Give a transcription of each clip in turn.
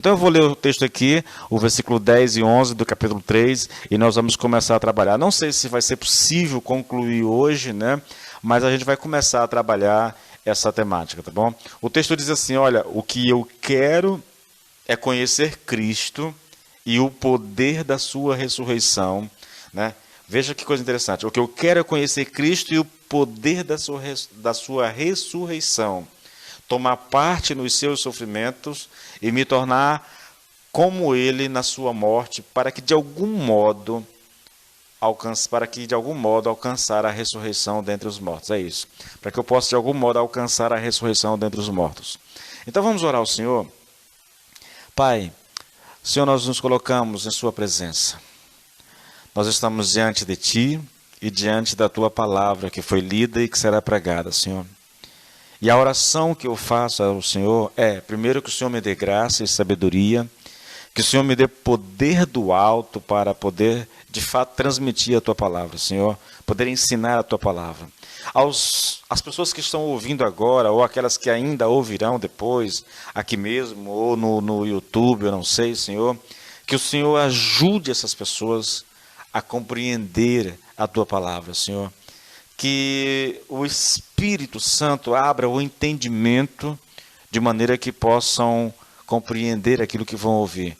Então eu vou ler o texto aqui, o versículo 10 e 11 do capítulo 3, e nós vamos começar a trabalhar. Não sei se vai ser possível concluir hoje, né? Mas a gente vai começar a trabalhar essa temática, tá bom? O texto diz assim, olha, o que eu quero é conhecer Cristo e o poder da sua ressurreição, né? Veja que coisa interessante. O que eu quero é conhecer Cristo e o poder da sua ressurreição, tomar parte nos seus sofrimentos e me tornar como ele na sua morte, para que de algum modo alcançar a ressurreição dentre os mortos. É isso. Para que eu possa de algum modo alcançar a ressurreição dentre os mortos. Então vamos orar ao Senhor. Pai, Senhor, nós nos colocamos em sua presença. Nós estamos diante de Ti e diante da Tua palavra que foi lida e que será pregada, Senhor. E a oração que eu faço ao Senhor é, primeiro, que o Senhor me dê graça e sabedoria, que o Senhor me dê poder do alto para poder, de fato, transmitir a Tua palavra, Senhor, poder ensinar a Tua palavra. As pessoas que estão ouvindo agora, ou aquelas que ainda ouvirão depois, aqui mesmo, ou no YouTube, eu não sei, Senhor, que o Senhor ajude essas pessoas a compreender a Tua palavra, Senhor. Que o Espírito Santo abra o entendimento de maneira que possam compreender aquilo que vão ouvir.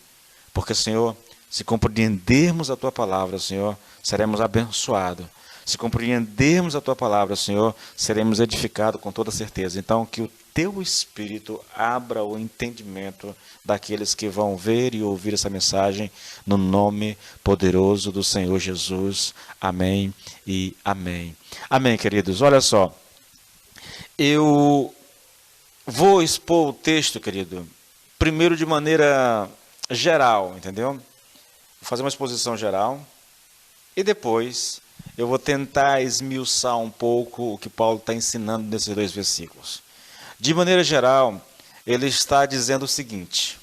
Porque, Senhor, se compreendermos a Tua palavra, Senhor, seremos abençoados. Se compreendermos a Tua palavra, Senhor, seremos edificados com toda certeza. Então, que o Teu Espírito abra o entendimento daqueles que vão ver e ouvir essa mensagem, no nome poderoso do Senhor Jesus. Amém e amém. Amém, queridos. Olha só, eu vou expor o texto, querido, primeiro de maneira geral, entendeu? Vou fazer uma exposição geral e depois eu vou tentar esmiuçar um pouco o que Paulo está ensinando nesses dois versículos. De maneira geral, ele está dizendo o seguinte: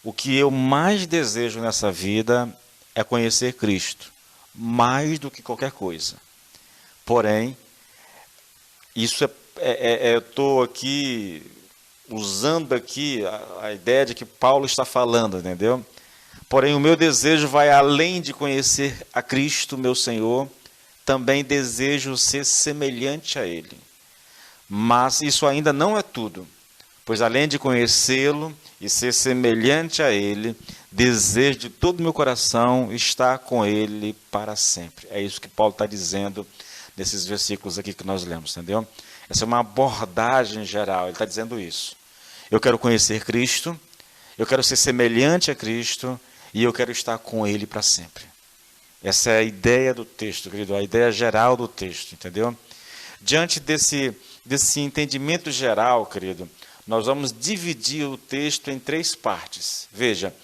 o que eu mais desejo nessa vida é conhecer Cristo, mais do que qualquer coisa. Porém, isso eu estou aqui usando aqui a ideia de que Paulo está falando, entendeu? Porém, o meu desejo vai além de conhecer a Cristo, meu Senhor, também desejo ser semelhante a Ele. Mas isso ainda não é tudo, pois além de conhecê-lo e ser semelhante a Ele, desejo de todo o meu coração estar com Ele para sempre. É isso que Paulo está dizendo nesses versículos aqui que nós lemos, entendeu? Essa é uma abordagem geral, ele está dizendo isso. Eu quero conhecer Cristo, eu quero ser semelhante a Cristo e eu quero estar com Ele para sempre. Essa é a ideia do texto, querido, a ideia geral do texto, entendeu? Diante desse entendimento geral, querido, nós vamos dividir o texto em três partes. Veja,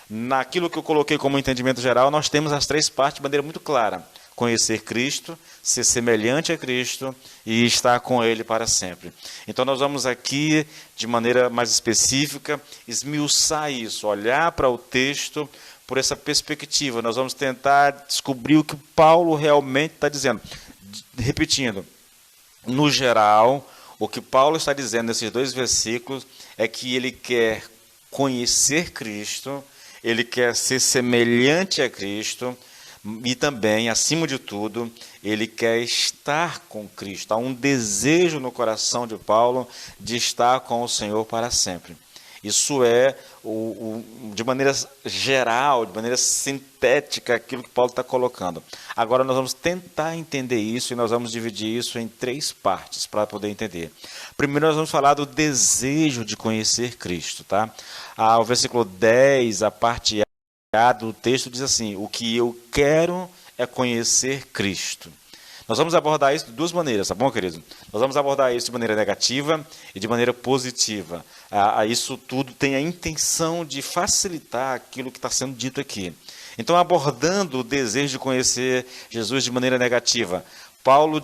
naquilo que eu coloquei como entendimento geral, nós temos as três partes de maneira muito clara. Conhecer Cristo, ser semelhante a Cristo e estar com Ele para sempre. Então nós vamos aqui, de maneira mais específica, esmiuçar isso, olhar para o texto por essa perspectiva. Nós vamos tentar descobrir o que Paulo realmente está dizendo. Repetindo, no geral, o que Paulo está dizendo nesses dois versículos é que ele quer conhecer Cristo, ele quer ser semelhante a Cristo e também, acima de tudo, ele quer estar com Cristo. Há um desejo no coração de Paulo de estar com o Senhor para sempre. Isso é, de maneira geral, de maneira sintética, aquilo que Paulo está colocando. Agora nós vamos tentar entender isso e nós vamos dividir isso em três partes para poder entender. Primeiro nós vamos falar do desejo de conhecer Cristo, tá? O versículo 10, a parte A do texto diz assim: o que eu quero é conhecer Cristo. Nós vamos abordar isso de duas maneiras, tá bom, querido? Nós vamos abordar isso de maneira negativa e de maneira positiva. Isso tudo tem a intenção de facilitar aquilo que está sendo dito aqui. Então, abordando o desejo de conhecer Jesus de maneira negativa, Paulo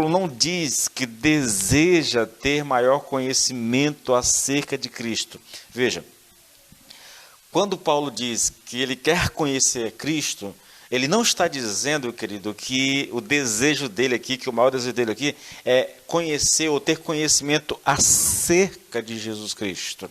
não diz que deseja ter maior conhecimento acerca de Cristo. Veja, quando Paulo diz que ele quer conhecer Cristo, ele não está dizendo, querido, que o desejo dele aqui, que o maior desejo dele aqui é conhecer ou ter conhecimento acerca de Jesus Cristo.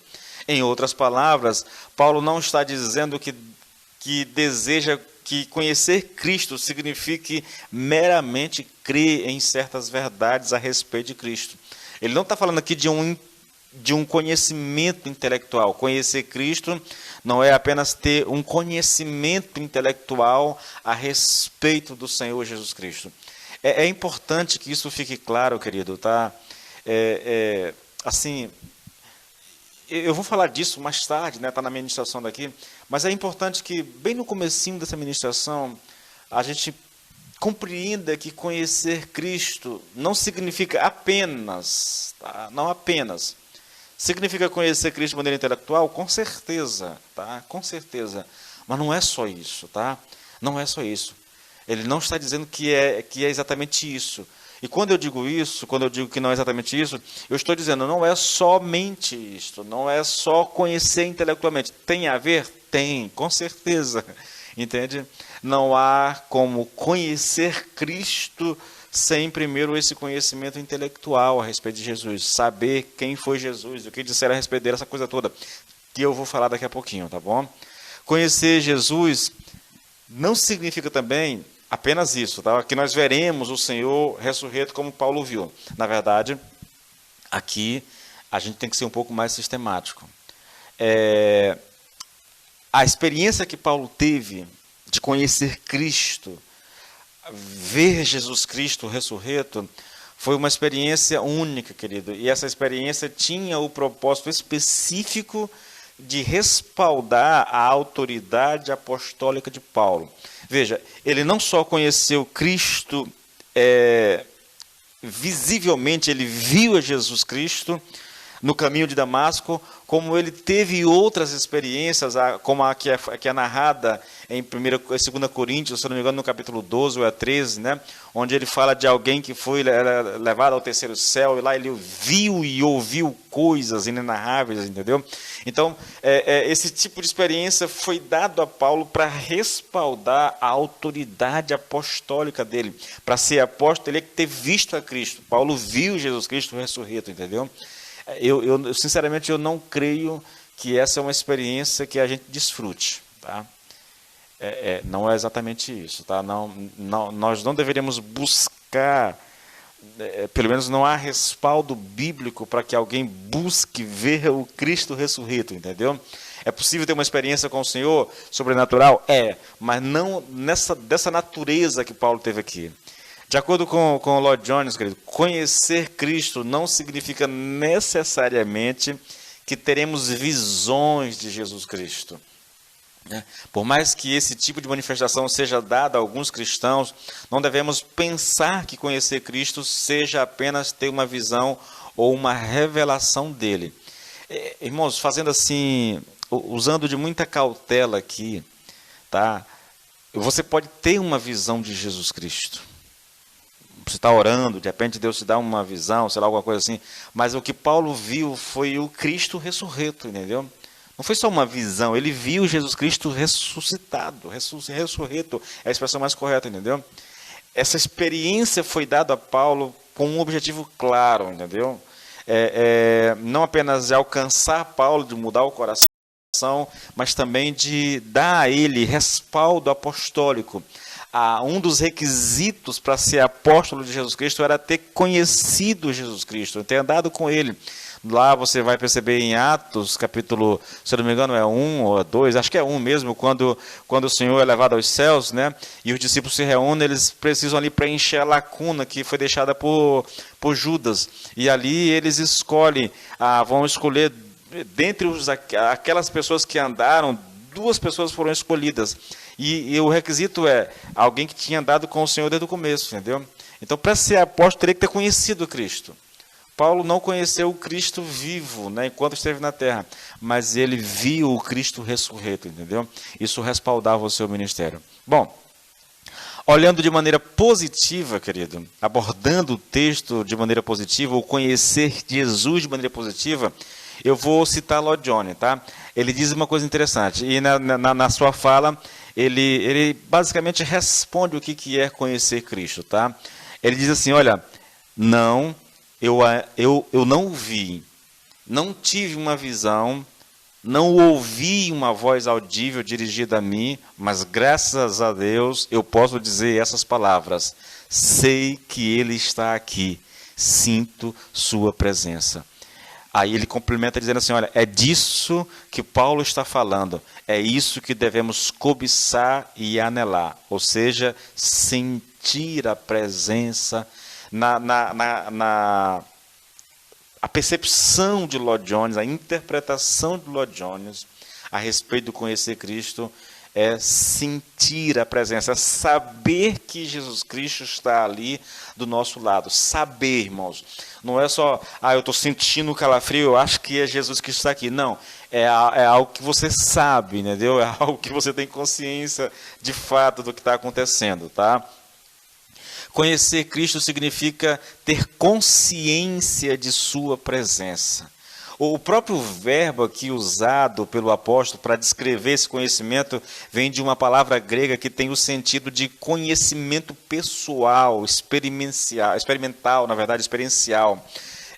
Em outras palavras, Paulo não está dizendo que deseja que conhecer Cristo signifique meramente crer em certas verdades a respeito de Cristo. Ele não está falando aqui de um conhecimento intelectual. Conhecer Cristo não é apenas ter um conhecimento intelectual a respeito do Senhor Jesus Cristo. É importante que isso fique claro, querido, tá? Assim, eu vou falar disso mais tarde, né? Tá na ministração daqui, mas é importante que, bem no comecinho dessa ministração, a gente compreenda que conhecer Cristo não significa apenas, tá? Não apenas. Significa conhecer Cristo de maneira intelectual? Com certeza, tá? Com certeza. Mas não é só isso, tá? Não é só isso. Ele não está dizendo que é exatamente isso. E quando eu digo isso, quando eu digo que não é exatamente isso, eu estou dizendo, não é somente isto, não é só conhecer intelectualmente. Tem a ver? Tem, com certeza. Entende? Não há como conhecer Cristo sem primeiro esse conhecimento intelectual a respeito de Jesus. Saber quem foi Jesus, o que disseram a respeito dele, essa coisa toda, que eu vou falar daqui a pouquinho, tá bom? Conhecer Jesus não significa também apenas isso, tá? Que nós veremos o Senhor ressurreto como Paulo viu. Na verdade, aqui a gente tem que ser um pouco mais sistemático. A experiência que Paulo teve de conhecer Cristo, ver Jesus Cristo ressurreto, foi uma experiência única, querido. E essa experiência tinha o propósito específico de respaldar a autoridade apostólica de Paulo. Veja, ele não só conheceu Cristo visivelmente, ele viu a Jesus Cristo no caminho de Damasco, como ele teve outras experiências, como a que é narrada em 2 Coríntios, se não me engano, no capítulo 12 ou 13, né? Onde ele fala de alguém que foi levado ao terceiro céu, e lá ele viu e ouviu coisas inenarráveis, entendeu? Então, esse tipo de experiência foi dado a Paulo para respaldar a autoridade apostólica dele. Para ser apóstolo, ele tem que ter visto a Cristo. Paulo viu Jesus Cristo ressurreto, entendeu? Eu sinceramente, eu não creio que essa é uma experiência que a gente desfrute, tá? Não é exatamente isso, tá? Nós não deveríamos buscar, pelo menos não há respaldo bíblico para que alguém busque ver o Cristo ressurreto, entendeu? É possível ter uma experiência com o Senhor sobrenatural? Mas não dessa natureza que Paulo teve aqui. De acordo com o Lloyd Jones, querido, conhecer Cristo não significa necessariamente que teremos visões de Jesus Cristo. Por mais que esse tipo de manifestação seja dada a alguns cristãos, não devemos pensar que conhecer Cristo seja apenas ter uma visão ou uma revelação dele. Irmãos, fazendo assim, usando de muita cautela aqui, tá? Você pode ter uma visão de Jesus Cristo. Você está orando, de repente Deus te dá uma visão, sei lá, alguma coisa assim. Mas o que Paulo viu foi o Cristo ressurreto, entendeu? Não foi só uma visão, ele viu Jesus Cristo ressuscitado, ressurreto, é a expressão mais correta, entendeu? Essa experiência foi dada a Paulo com um objetivo claro, entendeu? Não apenas de alcançar Paulo, de mudar o coração, mas também de dar a ele respaldo apostólico. Um dos requisitos para ser apóstolo de Jesus Cristo era ter conhecido Jesus Cristo, ter andado com ele. Lá você vai perceber em Atos, capítulo, se eu não me engano, é 1 ou 2, acho que é 1 mesmo, quando o Senhor é levado aos céus, né? E os discípulos se reúnem, eles precisam ali preencher a lacuna que foi deixada por Judas. E ali eles vão escolher, dentre aquelas pessoas que andaram, 2 pessoas foram escolhidas. E o requisito é alguém que tinha andado com o Senhor desde o começo, entendeu? Então, para ser apóstolo, teria que ter conhecido Cristo. Paulo não conheceu o Cristo vivo, né, enquanto esteve na terra, mas ele viu o Cristo ressurreto, entendeu? Isso respaldava o seu ministério. Bom, olhando de maneira positiva, querido, abordando o texto de maneira positiva, ou conhecer Jesus de maneira positiva, eu vou citar Lloyd Jones, tá? Ele diz uma coisa interessante, e na sua fala, ele basicamente responde o que é conhecer Cristo, tá? Ele diz assim, olha, eu não vi, não tive uma visão não ouvi uma voz audível dirigida a mim, mas graças a Deus eu posso dizer essas palavras: sei que Ele está aqui, sinto sua presença. Aí ele complementa dizendo assim, olha, é disso que Paulo está falando, é isso que devemos cobiçar e anelar, ou seja, sentir a presença, a percepção de Lloyd Jones, a interpretação de Lloyd Jones a respeito do conhecer Cristo é sentir a presença, é saber que Jesus Cristo está ali do nosso lado. Saber, irmãos. Não é só, eu estou sentindo o calafrio, eu acho que é Jesus que está aqui. Não, é algo que você sabe, entendeu? É algo que você tem consciência de fato do que está acontecendo, tá? Conhecer Cristo significa ter consciência de sua presença. O próprio verbo aqui usado pelo apóstolo para descrever esse conhecimento vem de uma palavra grega que tem o sentido de conhecimento pessoal, experimental, na verdade, experiencial.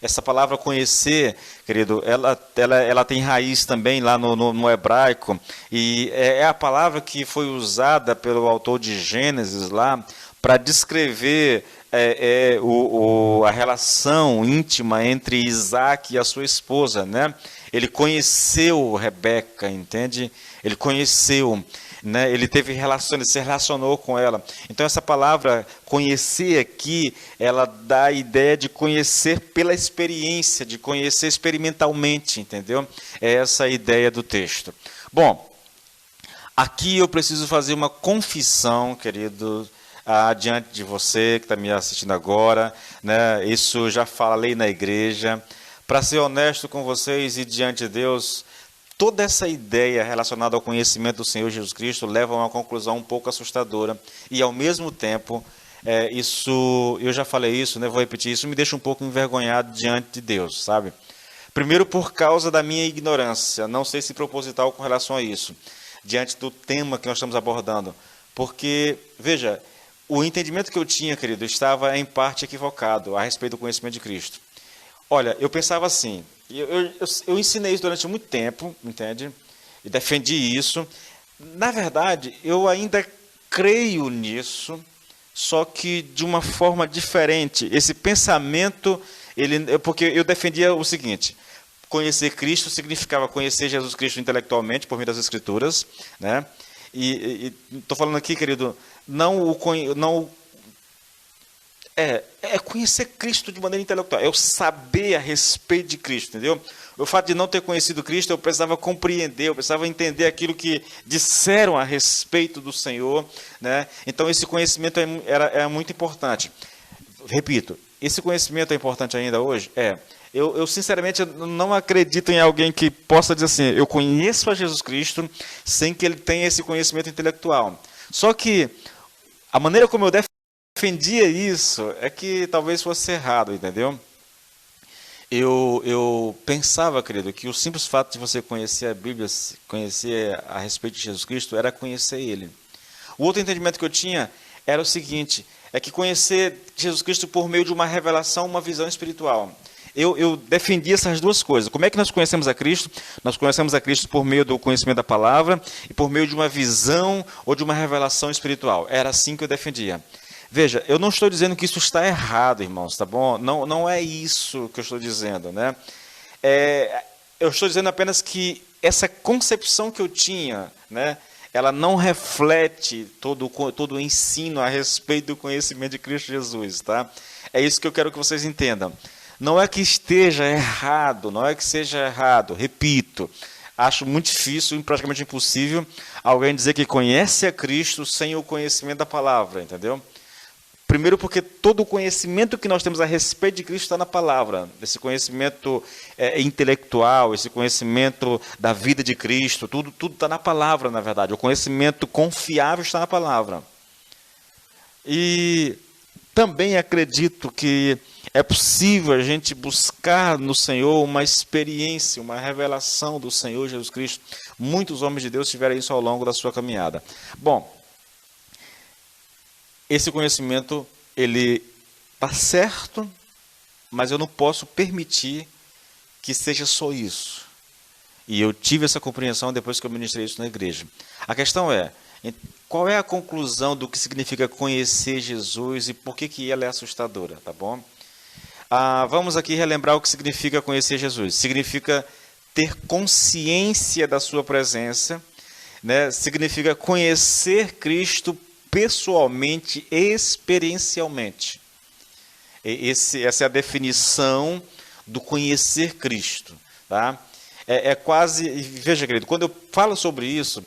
Essa palavra conhecer, querido, ela tem raiz também lá no hebraico, e é a palavra que foi usada pelo autor de Gênesis lá para descrever a relação íntima entre Isaac e a sua esposa, né? Ele conheceu Rebeca, entende? Ele conheceu, né? Ele teve relações, ele se relacionou com ela. Então essa palavra conhecer aqui, ela dá a ideia de conhecer pela experiência, de conhecer experimentalmente, entendeu? É essa a ideia do texto. Bom, aqui eu preciso fazer uma confissão, querido, diante de você que está me assistindo agora, né? Isso já falei na igreja. Para ser honesto com vocês e diante de Deus, toda essa ideia relacionada ao conhecimento do Senhor Jesus Cristo leva a uma conclusão um pouco assustadora e, ao mesmo tempo, eu já falei isso, né? Vou repetir, isso me deixa um pouco envergonhado diante de Deus, sabe? Primeiro, por causa da minha ignorância, não sei se proposital com relação a isso, diante do tema que nós estamos abordando, porque, veja, o entendimento que eu tinha, querido, estava em parte equivocado a respeito do conhecimento de Cristo. Olha, eu pensava assim, eu ensinei isso durante muito tempo, entende? E defendi isso. Na verdade, eu ainda creio nisso, só que de uma forma diferente. Esse pensamento, porque eu defendia o seguinte: conhecer Cristo significava conhecer Jesus Cristo intelectualmente, por meio das Escrituras, né? E estou falando aqui, querido, é conhecer Cristo de maneira intelectual, é o saber a respeito de Cristo, entendeu? O fato de não ter conhecido Cristo, eu precisava compreender, eu precisava entender aquilo que disseram a respeito do Senhor, né? Então esse conhecimento era muito importante. Repito, esse conhecimento é importante ainda hoje? Eu sinceramente não acredito em alguém que possa dizer assim, eu conheço a Jesus Cristo sem que ele tenha esse conhecimento intelectual. Só que a maneira como eu defendia isso é que talvez fosse errado, entendeu? Eu pensava, querido, que o simples fato de você conhecer a Bíblia, conhecer a respeito de Jesus Cristo, era conhecer Ele. O outro entendimento que eu tinha era o seguinte, é que conhecer Jesus Cristo por meio de uma revelação, uma visão espiritual. Eu defendi essas duas coisas. Como é que nós conhecemos a Cristo? Nós conhecemos a Cristo por meio do conhecimento da palavra e por meio de uma visão ou de uma revelação espiritual. Era assim que eu defendia. Veja, eu não estou dizendo que isso está errado, irmãos, tá bom? Não é isso que eu estou dizendo, né? Eu estou dizendo apenas que essa concepção que eu tinha, né, ela não reflete todo o ensino a respeito do conhecimento de Cristo Jesus, tá? É isso que eu quero que vocês entendam. Não é que esteja errado, não é que seja errado, repito, acho muito difícil, praticamente impossível, alguém dizer que conhece a Cristo sem o conhecimento da palavra, entendeu? Primeiro porque todo o conhecimento que nós temos a respeito de Cristo está na palavra, esse conhecimento intelectual, esse conhecimento da vida de Cristo, tudo está na palavra, na verdade, o conhecimento confiável está na palavra. E também acredito que é possível a gente buscar no Senhor uma experiência, uma revelação do Senhor Jesus Cristo. Muitos homens de Deus tiveram isso ao longo da sua caminhada. Bom, esse conhecimento, ele está certo, mas eu não posso permitir que seja só isso. E eu tive essa compreensão depois que eu ministrei isso na igreja. A questão é, qual é a conclusão do que significa conhecer Jesus e por que ela é assustadora, tá bom? Vamos aqui relembrar o que significa conhecer Jesus. Significa ter consciência da sua presença, né? Significa conhecer Cristo pessoalmente, experiencialmente. Essa é a definição do conhecer Cristo, tá? É quase, veja, querido, quando eu falo sobre isso,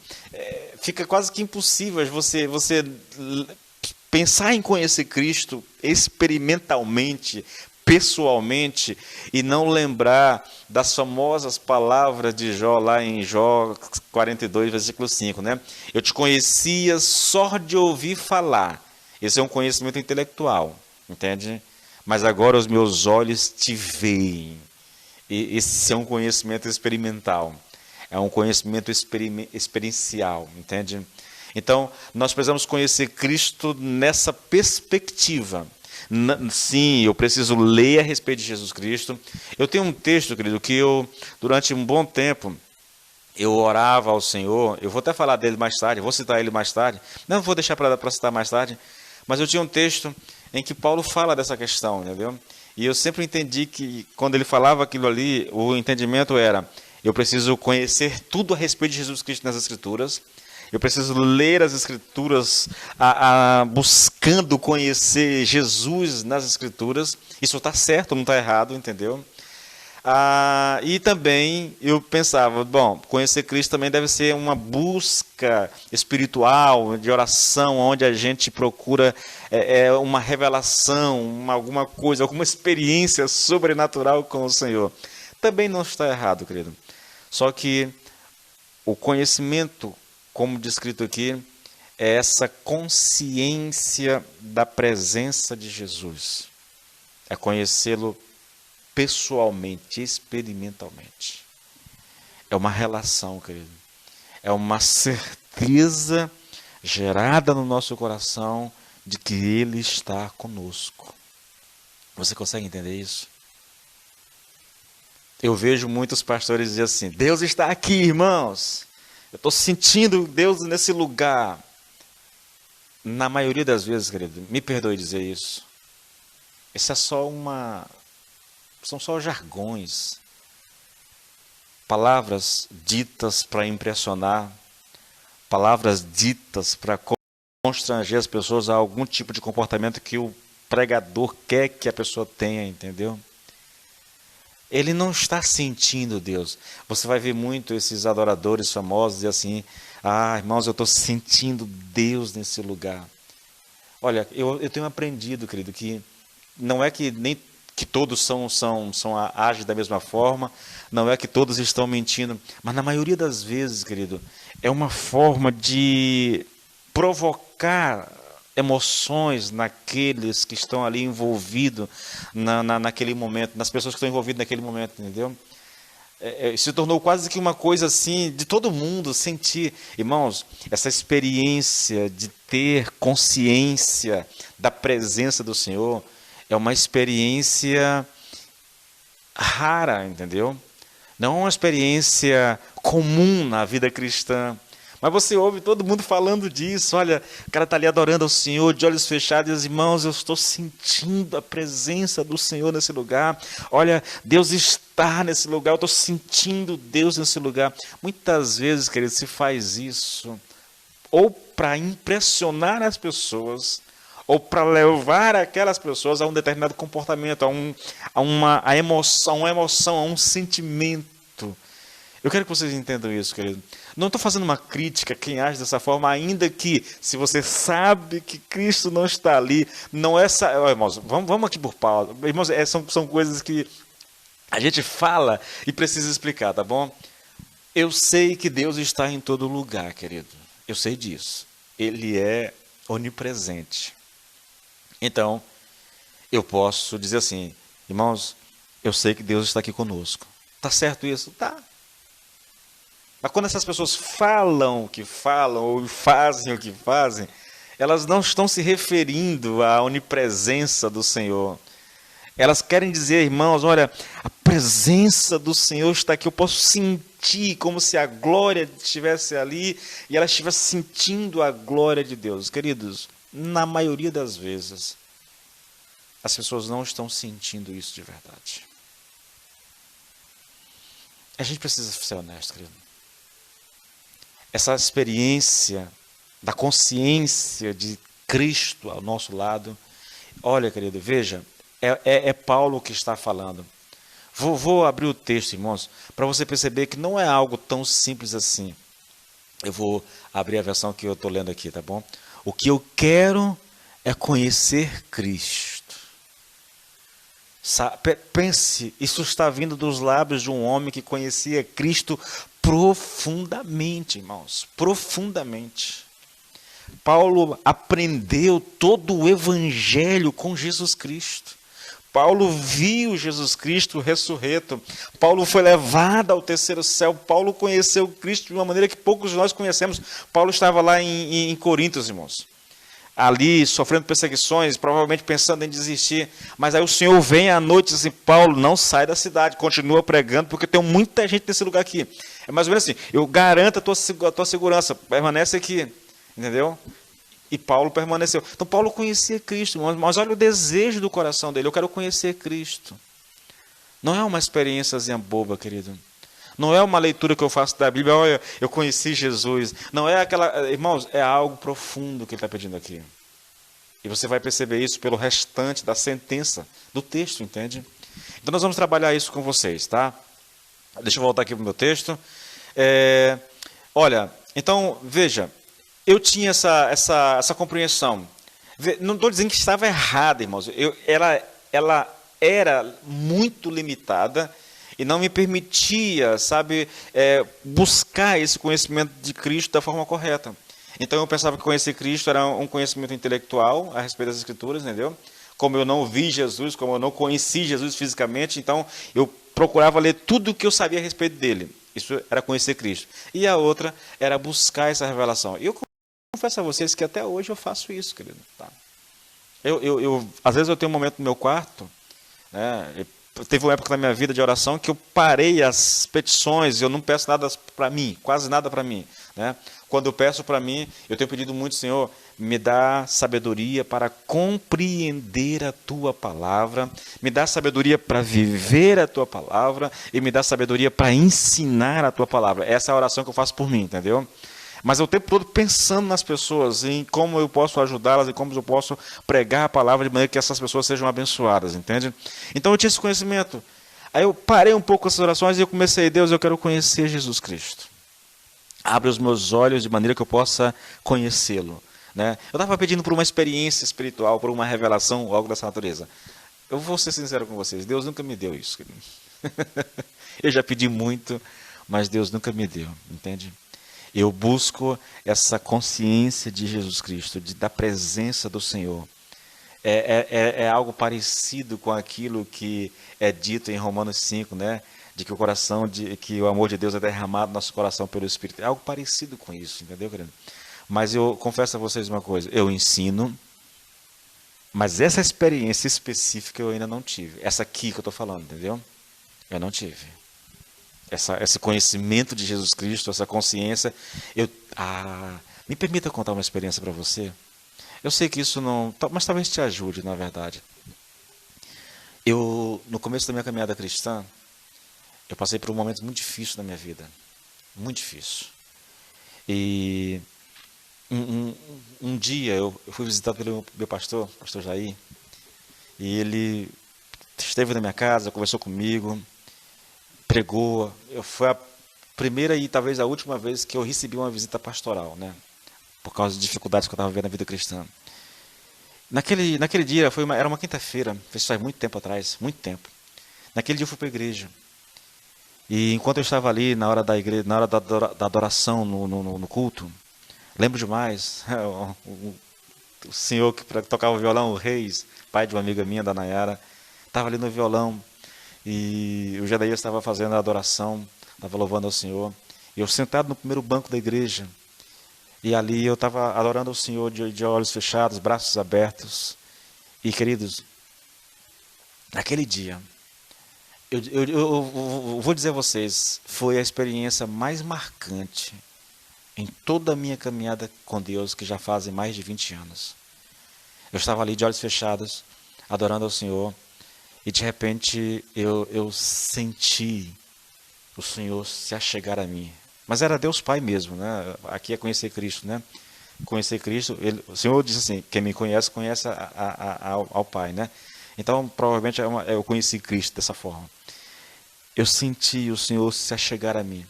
fica quase que impossível você pensar em conhecer Cristo experimentalmente, pessoalmente, e não lembrar das famosas palavras de Jó, lá em Jó 42, versículo 5, né? Eu te conhecia só de ouvir falar. Esse é um conhecimento intelectual, entende? Mas agora os meus olhos te veem. Esse é um conhecimento experimental. É um conhecimento experiencial, entende? Então, nós precisamos conhecer Cristo nessa perspectiva. Sim, eu preciso ler a respeito de Jesus Cristo. Eu tenho um texto, querido, que eu, durante um bom tempo, eu orava ao Senhor. Eu vou até falar dele mais tarde, vou citar ele mais tarde. Não vou deixar para citar mais tarde. Mas eu tinha um texto em que Paulo fala dessa questão, entendeu? E eu sempre entendi que, quando ele falava aquilo ali, o entendimento era: eu preciso conhecer tudo a respeito de Jesus Cristo nas Escrituras. Eu preciso ler as Escrituras buscando conhecer Jesus nas Escrituras. Isso está certo, não está errado, entendeu? E também eu pensava, bom, conhecer Cristo também deve ser uma busca espiritual, de oração, onde a gente procura uma revelação, alguma coisa, alguma experiência sobrenatural com o Senhor. Também não está errado, querido. Só que o conhecimento, como descrito aqui, é essa consciência da presença de Jesus. É conhecê-lo pessoalmente, experimentalmente. É uma relação, querido. É uma certeza gerada no nosso coração de que Ele está conosco. Você consegue entender isso? Eu vejo muitos pastores dizer assim: Deus está aqui, irmãos. Eu estou sentindo Deus nesse lugar. Na maioria das vezes, querido, me perdoe dizer isso. Isso é são só jargões. Palavras ditas para impressionar. Palavras ditas para constranger as pessoas a algum tipo de comportamento que o pregador quer que a pessoa tenha, entendeu? Ele não está sentindo Deus. Você vai ver muito esses adoradores famosos dizer assim: irmãos, eu estou sentindo Deus nesse lugar. Olha, eu tenho aprendido, querido, que não é que nem que todos agem da mesma forma, não é que todos estão mentindo, mas na maioria das vezes, querido, é uma forma de provocar emoções naqueles que estão ali envolvidos naquele momento, nas pessoas que estão envolvidas naquele momento, entendeu? Se tornou quase que uma coisa assim, de todo mundo sentir. Irmãos, essa experiência de ter consciência da presença do Senhor é uma experiência rara, entendeu? Não é uma experiência comum na vida cristã. Mas você ouve todo mundo falando disso. Olha, o cara está ali adorando ao Senhor, de olhos fechados, e diz: irmãos, eu estou sentindo a presença do Senhor nesse lugar. Olha, Deus está nesse lugar, eu estou sentindo Deus nesse lugar. Muitas vezes, querido, se faz isso ou para impressionar as pessoas, ou para levar aquelas pessoas a um determinado comportamento, a uma emoção, a um sentimento. Eu quero que vocês entendam isso, querido. Não estou fazendo uma crítica a quem age dessa forma, ainda que, se você sabe que Cristo não está ali, não é... Irmãos, vamos aqui por pausa. Irmãos, são coisas que a gente fala e precisa explicar, tá bom? Eu sei que Deus está em todo lugar, querido. Eu sei disso. Ele é onipresente. Então, eu posso dizer assim: irmãos, eu sei que Deus está aqui conosco. Tá certo isso? Tá. Mas quando essas pessoas falam o que falam, ou fazem o que fazem, elas não estão se referindo à onipresença do Senhor. Elas querem dizer: irmãos, olha, a presença do Senhor está aqui, eu posso sentir sentir como se a glória estivesse ali e ela estivesse sentindo a glória de Deus. Queridos, na maioria das vezes, as pessoas não estão sentindo isso de verdade. A gente precisa ser honesto, querido. Essa experiência da consciência de Cristo ao nosso lado, olha, querido, veja, é Paulo que está falando. Vou abrir o texto, irmãos, para você perceber que não é algo tão simples assim. Eu vou abrir a versão que eu estou lendo aqui, tá bom? O que eu quero é conhecer Cristo. Pense, isso está vindo dos lábios de um homem que conhecia Cristo profundamente, irmãos, profundamente. Paulo aprendeu todo o evangelho com Jesus Cristo. Paulo viu Jesus Cristo ressurreto. Paulo foi levado ao terceiro céu. Paulo conheceu Cristo de uma maneira que poucos de nós conhecemos. Paulo estava lá em Corinto, irmãos, ali sofrendo perseguições, provavelmente pensando em desistir. Mas aí o Senhor vem à noite e diz assim: Paulo, não sai da cidade, continua pregando, porque tem muita gente nesse lugar aqui. É mais ou menos assim: eu garanto a tua segurança, permanece aqui. Entendeu? E Paulo permaneceu. Então Paulo conhecia Cristo, mas olha o desejo do coração dele: eu quero conhecer Cristo. Não é uma experiênciazinha boba, querido. Não é uma leitura que eu faço da Bíblia: olha, eu conheci Jesus. Não é aquela... Irmãos, é algo profundo que ele está pedindo aqui. E você vai perceber isso pelo restante da sentença do texto, entende? Então nós vamos trabalhar isso com vocês, tá? Deixa eu voltar aqui para o meu texto. Olha, então, veja, eu tinha essa compreensão. Não estou dizendo que estava errada, irmãos. Ela era muito limitada e não me permitia, sabe, buscar esse conhecimento de Cristo da forma correta. Então eu pensava que conhecer Cristo era um conhecimento intelectual a respeito das Escrituras, entendeu? Como eu não vi Jesus, como eu não conheci Jesus fisicamente, então eu procurava ler tudo o que eu sabia a respeito dele. Isso era conhecer Cristo. E a outra era buscar essa revelação. E eu confesso a vocês que até hoje eu faço isso, querido. Tá? Às vezes eu tenho um momento no meu quarto, né? Teve uma época na minha vida de oração que eu parei as petições, eu não peço nada para mim, quase nada para mim, né? Quando eu peço para mim, eu tenho pedido muito: Senhor, me dá sabedoria para compreender a Tua palavra, me dá sabedoria para viver a Tua palavra e me dá sabedoria para ensinar a Tua palavra. Essa é a oração que eu faço por mim, entendeu? Mas eu o tempo todo pensando nas pessoas, em como eu posso ajudá-las e como eu posso pregar a palavra de maneira que essas pessoas sejam abençoadas, entende? Então eu tinha esse conhecimento. Aí eu parei um pouco com essas orações e eu comecei: Deus, eu quero conhecer Jesus Cristo. Abre os meus olhos de maneira que eu possa conhecê-lo, né? Eu estava pedindo por uma experiência espiritual, por uma revelação, algo dessa natureza. Eu vou ser sincero com vocês: Deus nunca me deu isso. Eu já pedi muito, mas Deus nunca me deu, entende? Eu busco essa consciência de Jesus Cristo, da presença do Senhor. É algo parecido com aquilo que é dito em Romanos 5, né? De que que o amor de Deus é derramado no nosso coração pelo Espírito. É algo parecido com isso, entendeu, querido? Mas eu confesso a vocês uma coisa: eu ensino, mas essa experiência específica eu ainda não tive. Essa aqui que eu estou falando, entendeu? Eu não tive. Esse conhecimento de Jesus Cristo, essa consciência. Me permita contar uma experiência para você. Eu sei que isso não... Mas talvez te ajude, na verdade. No começo da minha caminhada cristã, eu passei por um momento muito difícil na minha vida. Muito difícil. E um dia eu fui visitado pelo meu pastor Jair, e ele esteve na minha casa, conversou comigo, pregou. Foi a primeira e talvez a última vez que eu recebi uma visita pastoral, né? Por causa de dificuldades que eu estava vivendo na vida cristã. Naquele dia, era uma quinta-feira, faz muito tempo atrás, muito tempo. Naquele dia eu fui para a igreja. E enquanto eu estava ali, na hora da igreja, na hora da adoração no culto, lembro demais, o senhor que tocava o violão, o Reis, pai de uma amiga minha, da Nayara, estava ali no violão. E o Jadaías estava fazendo a adoração, estava louvando ao Senhor. E eu sentado no primeiro banco da igreja. E ali eu estava adorando ao Senhor de olhos fechados, braços abertos. E, queridos, naquele dia, eu vou dizer a vocês, foi a experiência mais marcante em toda a minha caminhada com Deus, que já fazem mais de 20 anos. Eu estava ali de olhos fechados, adorando ao Senhor, e de repente eu senti o Senhor se achegar a mim. Mas era Deus Pai mesmo, né? Aqui é conhecer Cristo, né? Conhecer Cristo, o Senhor diz assim, quem me conhece, conhece ao Pai, né? Então, provavelmente, eu conheci Cristo dessa forma. Eu senti o Senhor se achegar a mim.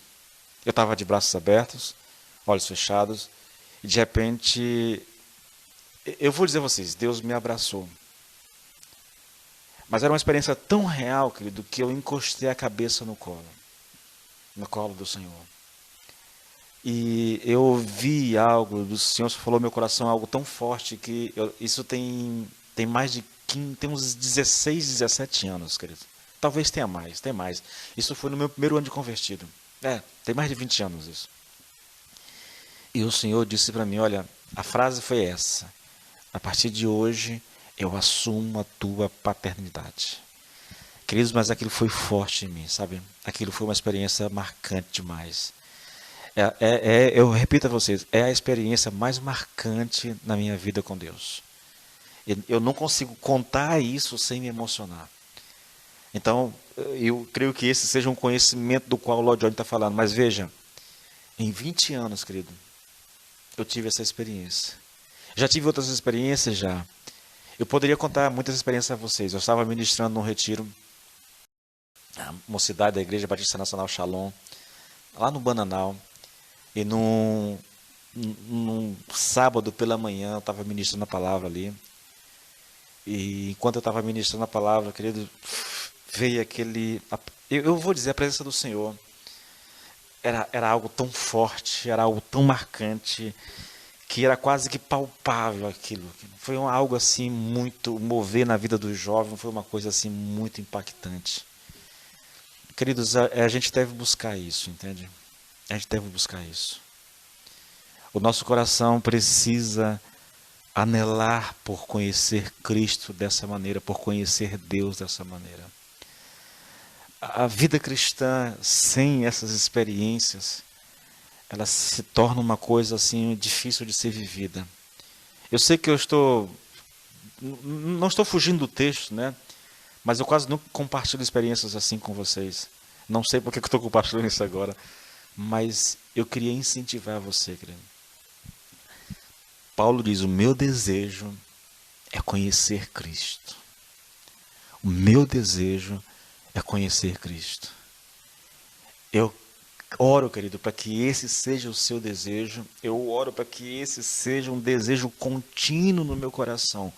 Eu estava de braços abertos, olhos fechados, e de repente, eu vou dizer a vocês, Deus me abraçou. Mas era uma experiência tão real, querido, que eu encostei a cabeça no colo do Senhor. E eu ouvi algo do Senhor, falou no meu coração, algo tão forte que isso tem mais de 15, tem uns 16, 17 anos, querido. Talvez tenha mais, tem mais. Isso foi no meu primeiro ano de convertido. Tem mais de 20 anos isso. E o Senhor disse para mim, olha, a frase foi essa: a partir de hoje eu assumo a tua paternidade. Queridos, mas aquilo foi forte em mim, sabe? Aquilo foi uma experiência marcante demais. Eu repito a vocês, é a experiência mais marcante na minha vida com Deus. Eu não consigo contar isso sem me emocionar. Então, eu creio que esse seja um conhecimento do qual o Lord John está falando. Mas veja, em 20 anos, querido, eu tive essa experiência. Já tive outras experiências já. Eu poderia contar muitas experiências a vocês. Eu estava ministrando num retiro, na mocidade da Igreja Batista Nacional Shalom, lá no Bananal. E num sábado pela manhã, eu estava ministrando a palavra ali. E enquanto eu estava ministrando a palavra, querido, veio aquele... Eu vou dizer, a presença do Senhor era algo tão forte, era algo tão marcante, que era quase que palpável aquilo. Foi algo assim muito... mover na vida do jovem, foi uma coisa assim muito impactante. Queridos, a gente deve buscar isso, entende? A gente deve buscar isso. O nosso coração precisa anelar por conhecer Cristo dessa maneira, por conhecer Deus dessa maneira. A vida cristã, sem essas experiências, ela se torna uma coisa assim difícil de ser vivida. Eu sei que não estou fugindo do texto, né? Mas eu quase nunca compartilho experiências assim com vocês. Não sei porque eu estou compartilhando isso agora. Mas eu queria incentivar você, querido. Paulo diz, o meu desejo é conhecer Cristo. O meu desejo é conhecer Cristo. Eu oro, querido, para que esse seja o seu desejo. Eu oro para que esse seja um desejo contínuo no meu coração.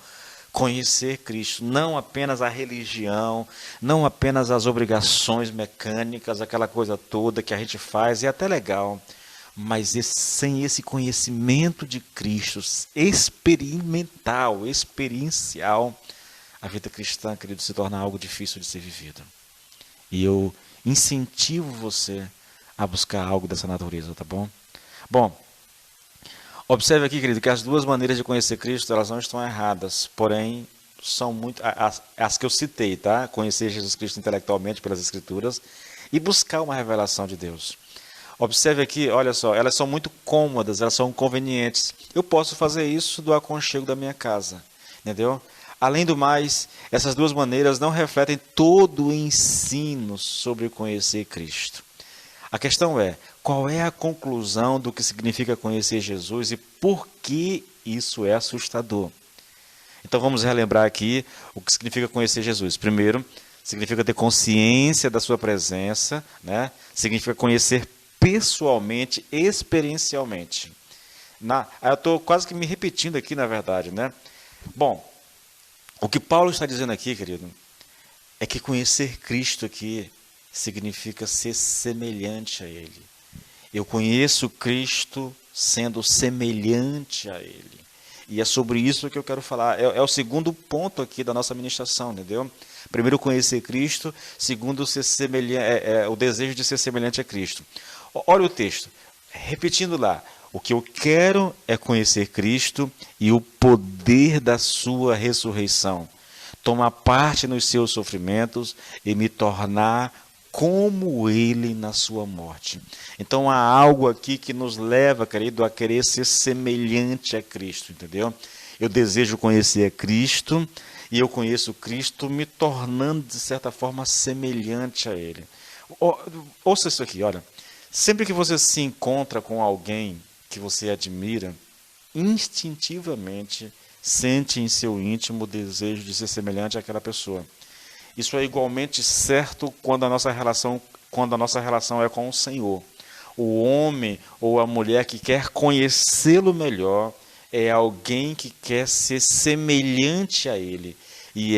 Conhecer Cristo, não apenas a religião, não apenas as obrigações mecânicas, aquela coisa toda que a gente faz, é até legal, mas sem esse conhecimento de Cristo, experimental, experiencial, a vida cristã, querido, se torna algo difícil de ser vivido. E eu incentivo você a buscar algo dessa natureza, tá bom? Bom, observe aqui, querido, que as duas maneiras de conhecer Cristo, elas não estão erradas, porém, são muito as que eu citei, tá? Conhecer Jesus Cristo intelectualmente pelas Escrituras e buscar uma revelação de Deus. Observe aqui, olha só, elas são muito cômodas, elas são convenientes. Eu posso fazer isso do aconchego da minha casa, entendeu? Além do mais, essas duas maneiras não refletem todo o ensino sobre conhecer Cristo. A questão é, qual é a conclusão do que significa conhecer Jesus e por que isso é assustador? Então vamos relembrar aqui o que significa conhecer Jesus. Primeiro, significa ter consciência da sua presença, né? Significa conhecer pessoalmente, experiencialmente. Eu estou quase que me repetindo aqui, na verdade, né? Bom, o que Paulo está dizendo aqui, querido, é que conhecer Cristo aqui significa ser semelhante a Ele. Eu conheço Cristo sendo semelhante a Ele. E é sobre isso que eu quero falar. É o segundo ponto aqui da nossa ministração, entendeu? Primeiro, conhecer Cristo. Segundo, ser o desejo de ser semelhante a Cristo. Olha o texto. Repetindo lá. O que eu quero é conhecer Cristo e o poder da sua ressurreição. tomar parte nos seus sofrimentos e me tornar como ele na sua morte. Então há algo aqui que nos leva, querido, a querer ser semelhante a Cristo, entendeu? Eu desejo conhecer a Cristo e eu conheço Cristo me tornando, de certa forma, semelhante a Ele. Ouça isso aqui, olha. Sempre que você se encontra com alguém que você admira, instintivamente sente em seu íntimo o desejo de ser semelhante àquela pessoa. Isso é igualmente certo quando a nossa relação é com o Senhor. O homem ou a mulher que quer conhecê-lo melhor é alguém que quer ser semelhante a Ele. E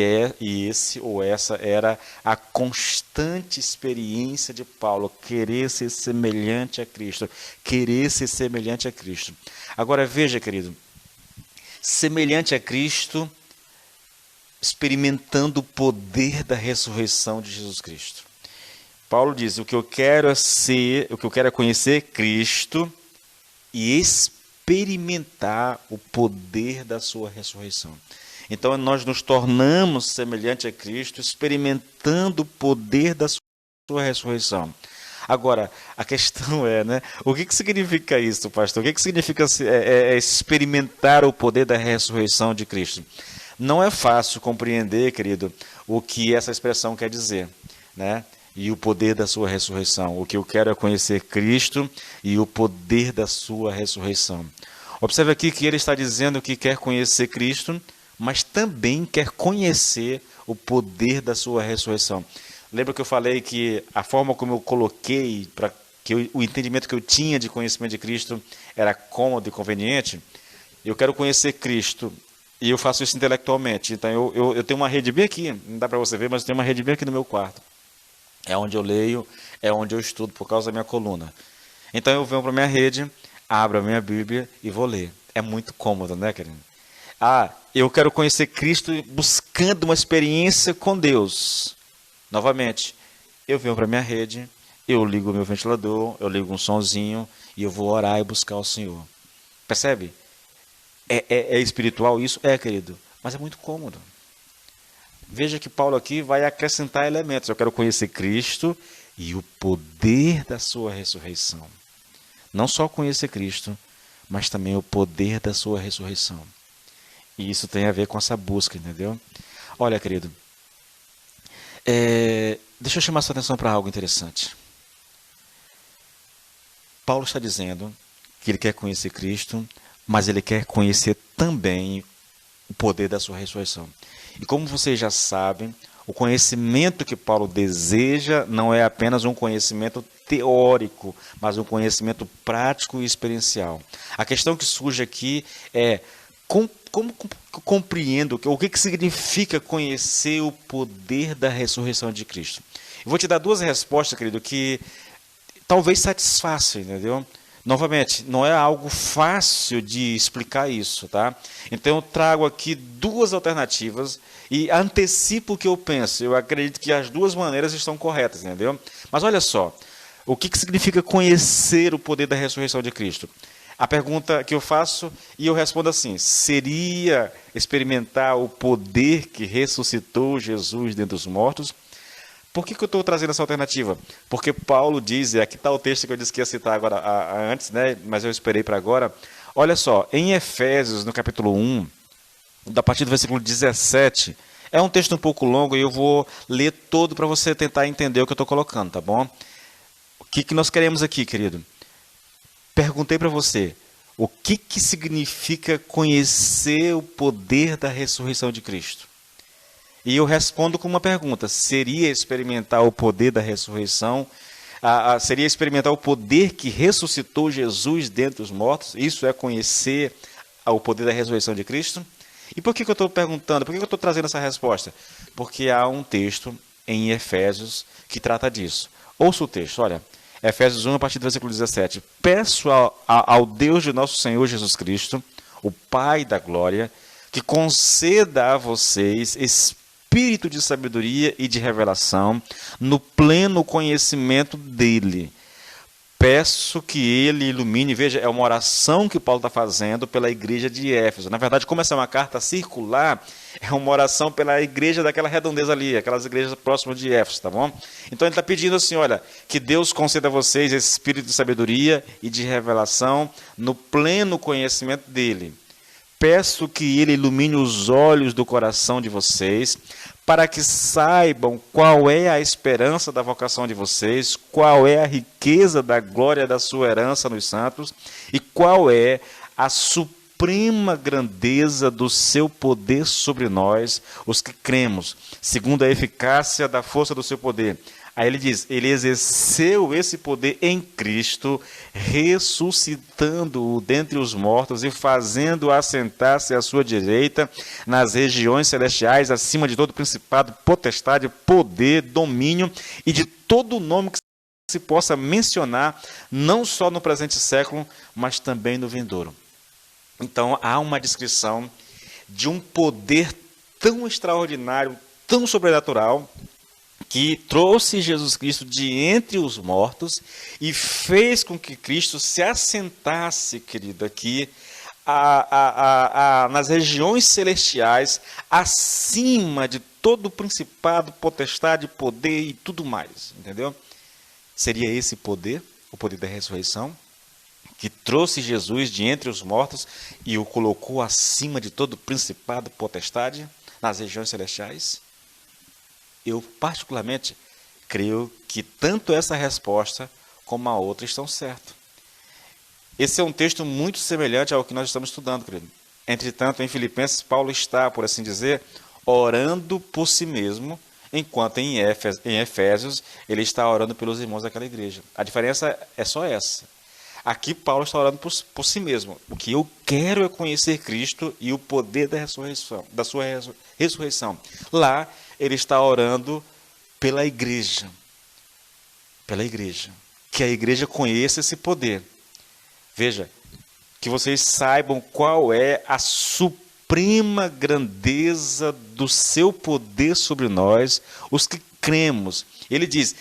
esse ou essa era a constante experiência de Paulo, querer ser semelhante a Cristo, querer ser semelhante a Cristo. Agora veja, querido, semelhante a Cristo, experimentando o poder da ressurreição de Jesus Cristo. Paulo diz, o que eu quero é conhecer Cristo e experimentar o poder da sua ressurreição. Então nós nos tornamos semelhante a Cristo, experimentando o poder da sua ressurreição. Agora, a questão é, né? O que significa isso, pastor? O que significa experimentar o poder da ressurreição de Cristo? Não é fácil compreender, querido, o que essa expressão quer dizer, né? E o poder da sua ressurreição. O que eu quero é conhecer Cristo e o poder da sua ressurreição. Observe aqui que ele está dizendo que quer conhecer Cristo, mas também quer conhecer o poder da sua ressurreição. Lembra que eu falei que a forma como eu coloquei, o entendimento que eu tinha de conhecimento de Cristo era cômodo e conveniente? Eu quero conhecer Cristo e eu faço isso intelectualmente. Então eu tenho uma rede bem aqui, não dá para você ver, mas eu tenho uma rede bem aqui no meu quarto. É onde eu leio, é onde eu estudo por causa da minha coluna. Então eu venho para a minha rede, abro a minha Bíblia e vou ler. É muito cômodo, né, querido? Eu quero conhecer Cristo buscando uma experiência com Deus. Novamente, eu venho para a minha rede, eu ligo o meu ventilador, eu ligo um sonzinho e eu vou orar e buscar o Senhor. Percebe? É espiritual isso? É, querido, mas é muito cômodo. Veja que Paulo aqui vai acrescentar elementos. Eu quero conhecer Cristo e o poder da sua ressurreição. Não só conhecer Cristo, mas também o poder da sua ressurreição. E isso tem a ver com essa busca, entendeu? Olha, querido, deixa eu chamar sua atenção para algo interessante. Paulo está dizendo que ele quer conhecer Cristo, mas ele quer conhecer também o poder da sua ressurreição. E como vocês já sabem, o conhecimento que Paulo deseja não é apenas um conhecimento teórico, mas um conhecimento prático e experiencial. A questão que surge aqui é como compreendo o que significa conhecer o poder da ressurreição de Cristo. Eu vou te dar duas respostas, querido, que talvez satisfaçam, entendeu? Novamente, não é algo fácil de explicar isso, tá? Então eu trago aqui duas alternativas e antecipo o que eu penso. Eu acredito que as duas maneiras estão corretas, entendeu? Mas olha só, o que significa conhecer o poder da ressurreição de Cristo? A pergunta que eu faço e eu respondo assim: seria experimentar o poder que ressuscitou Jesus dentre os mortos? Por que eu estou trazendo essa alternativa? Porque Paulo diz, aqui está o texto que eu disse que ia citar agora, antes, né? Mas eu esperei para agora. Olha só, em Efésios, no capítulo 1, a partir do versículo 17, é um texto um pouco longo e eu vou ler todo para você tentar entender o que eu estou colocando, tá bom? O que nós queremos aqui, querido? Perguntei para você, o que significa conhecer o poder da ressurreição de Cristo? E eu respondo com uma pergunta: seria experimentar o poder da ressurreição? Seria experimentar o poder que ressuscitou Jesus dentre os mortos? Isso é conhecer o poder da ressurreição de Cristo? E por que eu estou perguntando? Por que eu estou trazendo essa resposta? Porque há um texto em Efésios que trata disso. Ouça o texto, olha. Efésios 1, a partir do versículo 17. Peço ao Deus de nosso Senhor Jesus Cristo, o Pai da glória, que conceda a vocês espírito de sabedoria e de revelação no pleno conhecimento dele. peço que ele ilumine. Veja, é uma oração que Paulo está fazendo pela igreja de Éfeso. Na verdade, como essa é uma carta circular, é uma oração pela igreja daquela redondeza ali, aquelas igrejas próximas de Éfeso, tá bom? Então ele está pedindo assim, olha, que Deus conceda a vocês esse espírito de sabedoria e de revelação no pleno conhecimento dele. Peço que ele ilumine os olhos do coração de vocês, para que saibam qual é a esperança da vocação de vocês, qual é a riqueza da glória da sua herança nos santos, e qual é a suprema grandeza do seu poder sobre nós, os que cremos, segundo a eficácia da força do seu poder. Aí ele diz, ele exerceu esse poder em Cristo, ressuscitando-o dentre os mortos e fazendo-o assentar-se à sua direita nas regiões celestiais, acima de todo principado, potestade, poder, domínio e de todo nome que se possa mencionar, não só no presente século, mas também no vindouro. Então há uma descrição de um poder tão extraordinário, tão sobrenatural, que trouxe Jesus Cristo de entre os mortos e fez com que Cristo se assentasse, querido, aqui nas regiões celestiais, acima de todo principado, potestade, poder e tudo mais, entendeu? Seria esse poder, o poder da ressurreição, que trouxe Jesus de entre os mortos e o colocou acima de todo principado, potestade, nas regiões celestiais? Eu, particularmente, creio que tanto essa resposta como a outra estão certas. Esse é um texto muito semelhante ao que nós estamos estudando, querido. Entretanto, em Filipenses, Paulo está, por assim dizer, orando por si mesmo, enquanto em Efésios ele está orando pelos irmãos daquela igreja. A diferença é só essa. Aqui Paulo está orando por si mesmo. O que eu quero é conhecer Cristo e o poder da ressurreição, da sua ressurreição. Lá ele está orando pela igreja. Pela igreja. Que a igreja conheça esse poder. Veja, que vocês saibam qual é a suprema grandeza do seu poder sobre nós, os que cremos. Ele diz,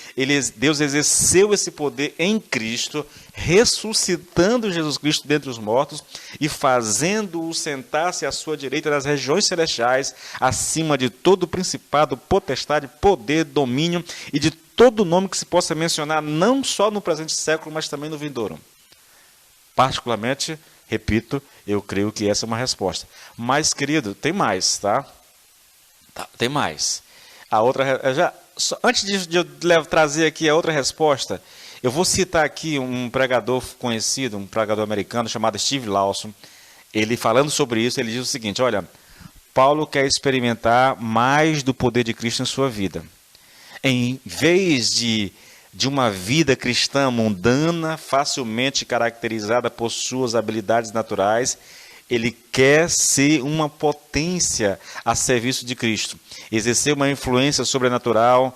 Deus exerceu esse poder em Cristo, ressuscitando Jesus Cristo dentre os mortos e fazendo-o sentar-se à sua direita nas regiões celestiais, acima de todo principado, potestade, poder, domínio e de todo nome que se possa mencionar, não só no presente século, mas também no vindouro. Particularmente, repito, eu creio que essa é uma resposta. Mas, querido, tem mais, tá? Tem mais. A outra, antes de eu trazer aqui a outra resposta, eu vou citar aqui um pregador conhecido, um pregador americano chamado Steve Lawson. Ele, falando sobre isso, ele diz o seguinte, olha, Paulo quer experimentar mais do poder de Cristo em sua vida. Em vez de uma vida cristã mundana, facilmente caracterizada por suas habilidades naturais, ele quer ser uma potência a serviço de Cristo, exercer uma influência sobrenatural,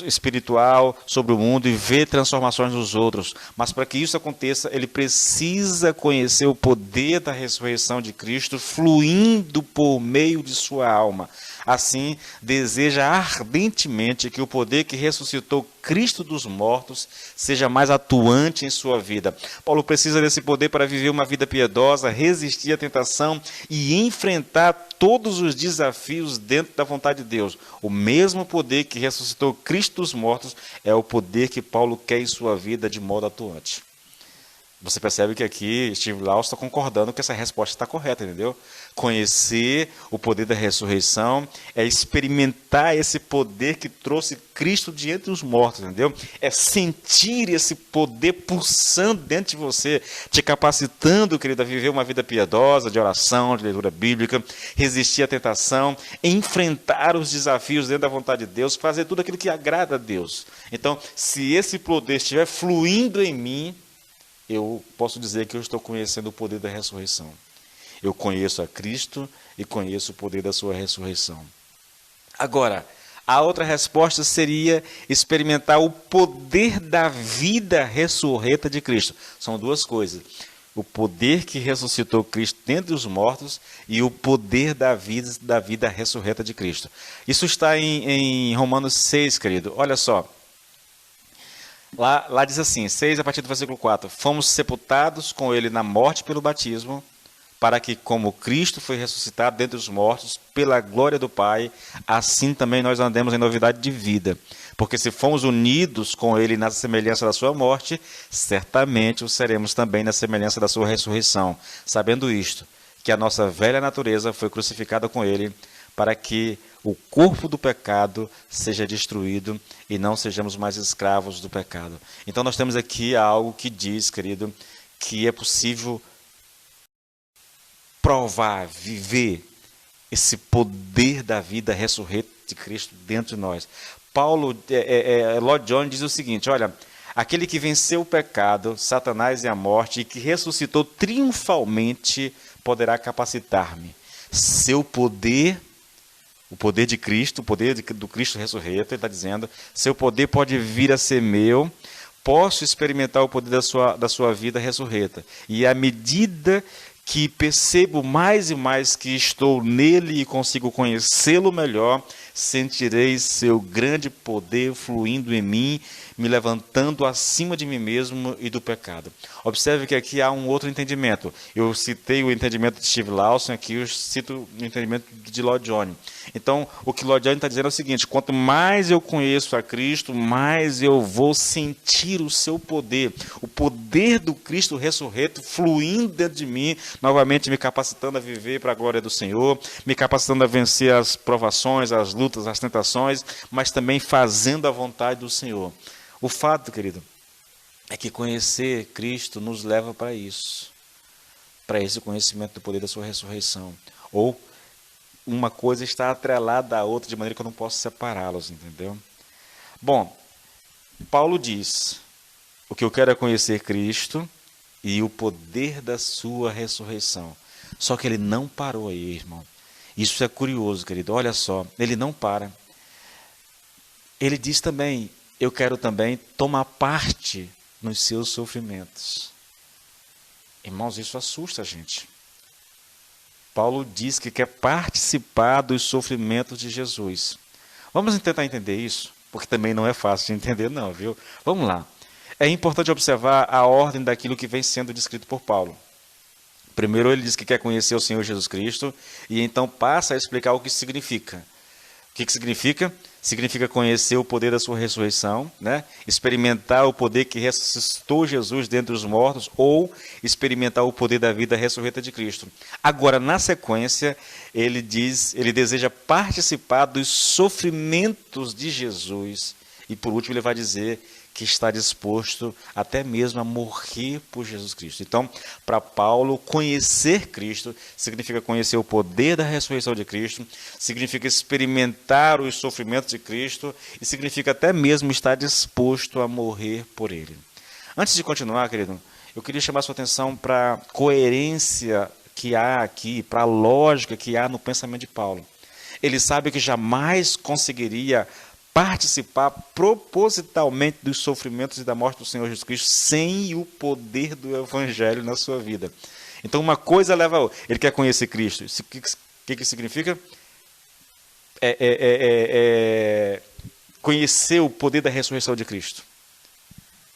espiritual sobre o mundo e ver transformações nos outros. Mas para que isso aconteça, ele precisa conhecer o poder da ressurreição de Cristo fluindo por meio de sua alma. Assim, deseja ardentemente que o poder que ressuscitou Cristo dos mortos seja mais atuante em sua vida. Paulo precisa desse poder para viver uma vida piedosa, resistir à tentação e enfrentar todos os desafios dentro da vontade de Deus. O mesmo poder que ressuscitou Cristo dos mortos é o poder que Paulo quer em sua vida de modo atuante. Você percebe que aqui Steve Lawson está concordando que essa resposta está correta, entendeu? Conhecer o poder da ressurreição é experimentar esse poder que trouxe Cristo de entre os mortos, entendeu? É sentir esse poder pulsando dentro de você, te capacitando, querido, a viver uma vida piedosa, de oração, de leitura bíblica, resistir à tentação, enfrentar os desafios dentro da vontade de Deus, fazer tudo aquilo que agrada a Deus. Então, se esse poder estiver fluindo em mim, eu posso dizer que eu estou conhecendo o poder da ressurreição. Eu conheço a Cristo e conheço o poder da sua ressurreição. Agora, a outra resposta seria experimentar o poder da vida ressurreta de Cristo. São duas coisas. O poder que ressuscitou Cristo dentre os mortos e o poder da vida ressurreta de Cristo. Isso está em Romanos 6, querido. Olha só. Lá diz assim, 6 a partir do versículo 4. Fomos sepultados com ele na morte pelo batismo, para que, como Cristo foi ressuscitado dentre os mortos, pela glória do Pai, assim também nós andemos em novidade de vida. Porque se fomos unidos com ele na semelhança da sua morte, certamente o seremos também na semelhança da sua ressurreição. Sabendo isto, que a nossa velha natureza foi crucificada com ele, para que o corpo do pecado seja destruído e não sejamos mais escravos do pecado. Então nós temos aqui algo que diz, querido, que é possível provar, viver esse poder da vida ressurreta de Cristo dentro de nós. Lloyd Jones diz o seguinte, olha, aquele que venceu o pecado, Satanás e a morte, e que ressuscitou triunfalmente, poderá capacitar-me. Seu poder, o poder de Cristo, o poder do Cristo ressurreto, ele está dizendo, seu poder pode vir a ser meu, posso experimentar o poder da sua vida ressurreta. E à medida que percebo mais e mais que estou nele e consigo conhecê-lo melhor, sentirei seu grande poder fluindo em mim, me levantando acima de mim mesmo e do pecado. Observe que aqui há um outro entendimento. Eu citei o entendimento de Steve Lawson, aqui eu cito o entendimento de Lloyd Jones. Então, o que Lloyd Jones está dizendo é o seguinte, quanto mais eu conheço a Cristo, mais eu vou sentir o seu poder. O poder do Cristo ressurreto fluindo dentro de mim, novamente me capacitando a viver para a glória do Senhor, me capacitando a vencer as provações, as lutas, as tentações, mas também fazendo a vontade do Senhor. O fato, querido, é que conhecer Cristo nos leva para isso, para esse conhecimento do poder da sua ressurreição. Ou uma coisa está atrelada à outra, de maneira que eu não posso separá-los, entendeu? Bom, Paulo diz, o que eu quero é conhecer Cristo e o poder da sua ressurreição. Só que ele não parou aí, irmão. Isso é curioso, querido. Olha só, ele não para. Ele diz também, eu quero também tomar parte nos seus sofrimentos. Irmãos, isso assusta a gente. Paulo diz que quer participar dos sofrimentos de Jesus. Vamos tentar entender isso, porque também não é fácil de entender não, viu? Vamos lá. É importante observar a ordem daquilo que vem sendo descrito por Paulo. Primeiro ele diz que quer conhecer o Senhor Jesus Cristo, e então passa a explicar o que significa. O que significa? Significa conhecer o poder da sua ressurreição, né? Experimentar o poder que ressuscitou Jesus dentre os mortos, ou experimentar o poder da vida ressurreta de Cristo. Agora, na sequência, ele deseja participar dos sofrimentos de Jesus, e por último ele vai dizer que está disposto até mesmo a morrer por Jesus Cristo. Então, para Paulo, conhecer Cristo significa conhecer o poder da ressurreição de Cristo, significa experimentar os sofrimentos de Cristo e significa até mesmo estar disposto a morrer por Ele. Antes de continuar, querido, eu queria chamar a sua atenção para a coerência que há aqui, para a lógica que há no pensamento de Paulo. Ele sabe que jamais conseguiria participar propositalmente dos sofrimentos e da morte do Senhor Jesus Cristo sem o poder do Evangelho na sua vida. Então uma coisa leva a outra. Ele quer conhecer Cristo. O que significa? Conhecer o poder da ressurreição de Cristo.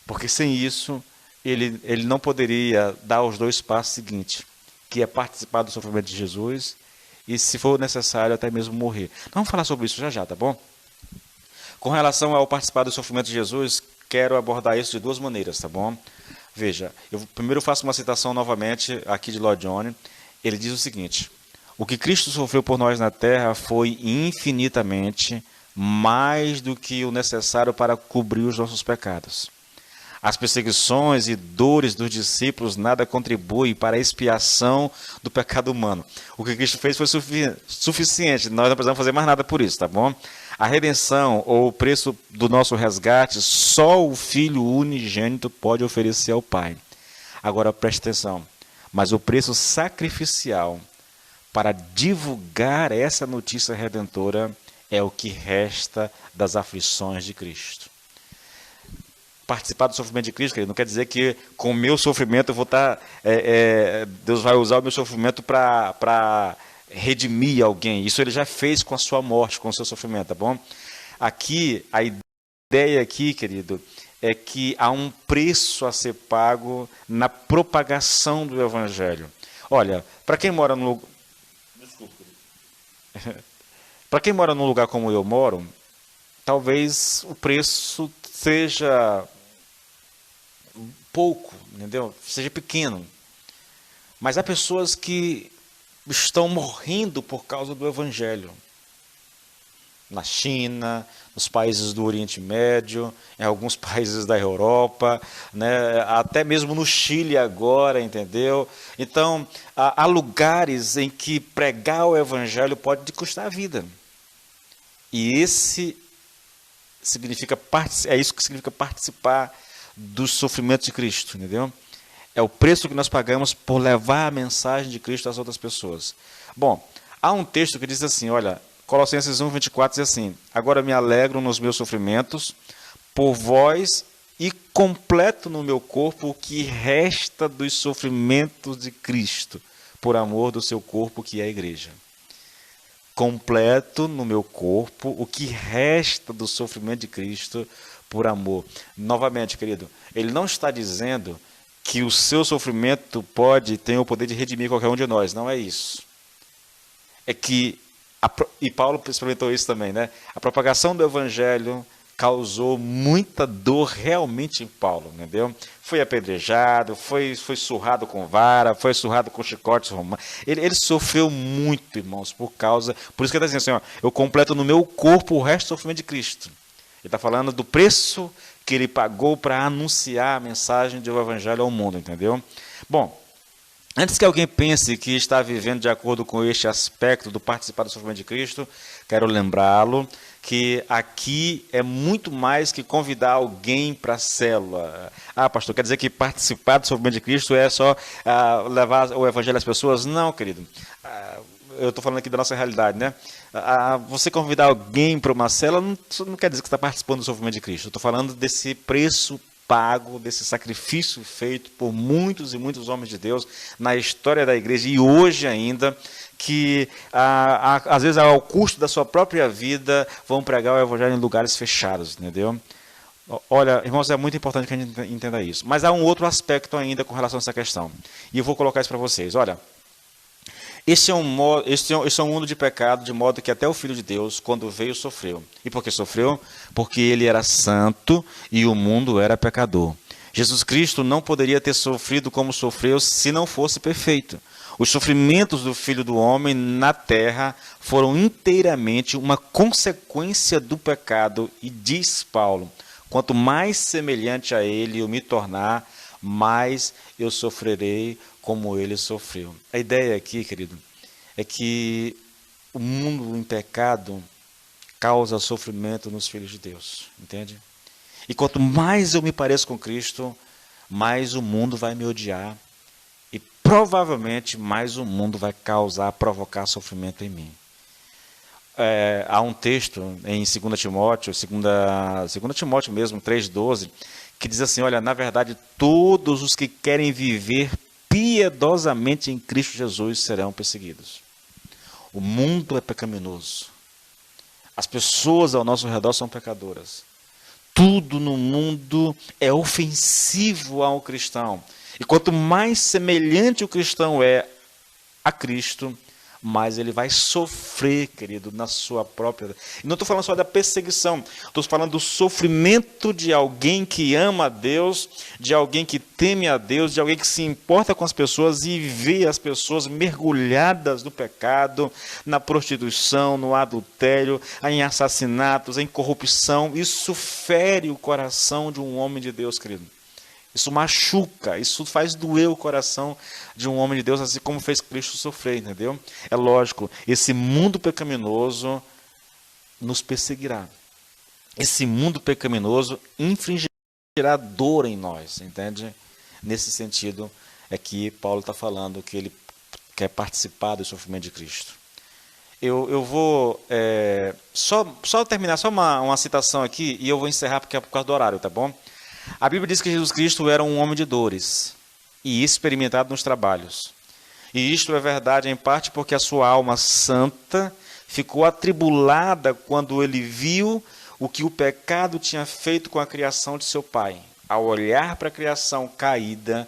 Porque sem isso, ele não poderia dar os dois passos seguintes, que é participar do sofrimento de Jesus e, se for necessário, até mesmo morrer. Vamos falar sobre isso já, tá bom? Com relação ao participar do sofrimento de Jesus, quero abordar isso de duas maneiras, tá bom? Veja, eu primeiro faço uma citação novamente aqui de Lloyd Jones. Ele diz o seguinte, o que Cristo sofreu por nós na terra foi infinitamente mais do que o necessário para cobrir os nossos pecados. As perseguições e dores dos discípulos nada contribuem para a expiação do pecado humano. O que Cristo fez foi suficiente, nós não precisamos fazer mais nada por isso, tá bom? A redenção ou o preço do nosso resgate, só o Filho unigênito pode oferecer ao Pai. Agora preste atenção, mas o preço sacrificial para divulgar essa notícia redentora é o que resta das aflições de Cristo. Participar do sofrimento de Cristo, querido, não quer dizer que com o meu sofrimento eu vou estar... Deus vai usar o meu sofrimento para redimir alguém. Isso ele já fez com a sua morte, com o seu sofrimento, tá bom? Aqui, a ideia aqui, querido, é que há um preço a ser pago na propagação do Evangelho. Olha, para quem mora no para quem mora num lugar como eu moro, talvez o preço seja pouco, entendeu? Seja pequeno. Mas há pessoas que estão morrendo por causa do Evangelho. Na China, nos países do Oriente Médio, em alguns países da Europa, né, até mesmo no Chile agora, entendeu? Então, há lugares em que pregar o Evangelho pode te custar a vida. E esse significa é isso que significa participar dos sofrimentos de Cristo, entendeu? É o preço que nós pagamos por levar a mensagem de Cristo às outras pessoas. Bom, há um texto que diz assim, olha, Colossenses 1:24 diz assim: agora me alegro nos meus sofrimentos por vós e completo no meu corpo o que resta dos sofrimentos de Cristo, por amor do seu corpo que é a igreja. Completo no meu corpo o que resta do sofrimento de Cristo por amor. Novamente, querido, ele não está dizendo que o seu sofrimento tem o poder de redimir qualquer um de nós. Não é isso. É que, e Paulo experimentou isso também, né? A propagação do Evangelho causou muita dor realmente em Paulo, entendeu? Foi apedrejado, foi surrado com vara, foi surrado com chicotes romanos. Ele sofreu muito, irmãos, por isso que ele está dizendo assim, ó, eu completo no meu corpo o resto do sofrimento de Cristo. Ele está falando do preço que ele pagou para anunciar a mensagem do Evangelho ao mundo, entendeu? Bom, antes que alguém pense que está vivendo de acordo com este aspecto do participar do sofrimento de Cristo, quero lembrá-lo que aqui é muito mais que convidar alguém para a célula. Ah, pastor, quer dizer que participar do sofrimento de Cristo é só levar o Evangelho às pessoas? Não, querido. Eu estou falando aqui da nossa realidade, né? Você convidar alguém para uma célula não quer dizer que está participando do sofrimento de Cristo. Eu estou falando desse preço pago, desse sacrifício feito por muitos e muitos homens de Deus na história da igreja e hoje ainda, que às vezes ao custo da sua própria vida vão pregar o Evangelho em lugares fechados, entendeu? Olha, irmãos, é muito importante que a gente entenda isso. Mas há um outro aspecto ainda com relação a essa questão. E eu vou colocar isso para vocês. Olha, este é um mundo de pecado, de modo que até o Filho de Deus, quando veio, sofreu. E por que sofreu? Porque ele era santo e o mundo era pecador. Jesus Cristo não poderia ter sofrido como sofreu se não fosse perfeito. Os sofrimentos do Filho do Homem na terra foram inteiramente uma consequência do pecado. E diz Paulo, quanto mais semelhante a ele eu me tornar, mais eu sofrerei como ele sofreu. A ideia aqui, querido, é que o mundo em pecado causa sofrimento nos filhos de Deus, entende? E quanto mais eu me pareço com Cristo, mais o mundo vai me odiar e provavelmente mais o mundo vai provocar sofrimento em mim. Há um texto em 2 Timóteo, 2 Timóteo mesmo, 3,12, que diz assim, olha, na verdade, todos os que querem viver piedosamente em Cristo Jesus serão perseguidos. O mundo é pecaminoso. As pessoas ao nosso redor são pecadoras. Tudo no mundo é ofensivo ao cristão. E quanto mais semelhante o cristão é a Cristo, mais ele vai sofrer, querido, na sua própria... E não estou falando só da perseguição, estou falando do sofrimento de alguém que ama a Deus, de alguém que teme a Deus, de alguém que se importa com as pessoas e vê as pessoas mergulhadas no pecado, na prostituição, no adultério, em assassinatos, em corrupção. Isso fere o coração de um homem de Deus, querido. Isso machuca, isso faz doer o coração de um homem de Deus, assim como fez Cristo sofrer, entendeu? É lógico, esse mundo pecaminoso nos perseguirá. Esse mundo pecaminoso infligirá dor em nós, entende? Nesse sentido é que Paulo está falando que ele quer participar do sofrimento de Cristo. Eu vou só terminar, só uma citação aqui, e eu vou encerrar porque é por causa do horário, tá bom? A Bíblia diz que Jesus Cristo era um homem de dores e experimentado nos trabalhos. E isto é verdade em parte porque a sua alma santa ficou atribulada quando ele viu o que o pecado tinha feito com a criação de seu pai. Ao olhar para a criação caída,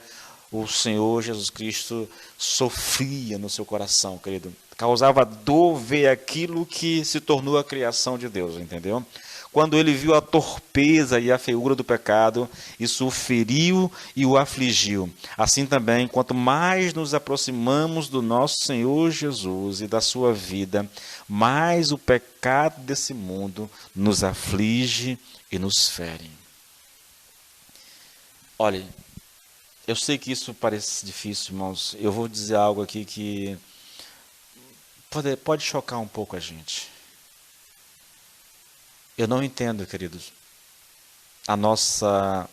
o Senhor Jesus Cristo sofria no seu coração, querido. Causava dor ver aquilo que se tornou a criação de Deus, entendeu? Quando ele viu a torpeza e a feiura do pecado, isso o feriu e o afligiu. Assim também, quanto mais nos aproximamos do nosso Senhor Jesus e da sua vida, mais o pecado desse mundo nos aflige e nos fere. Olha, eu sei que isso parece difícil, irmãos. Eu vou dizer algo aqui que pode chocar um pouco a gente. Eu não entendo, queridos, a nossa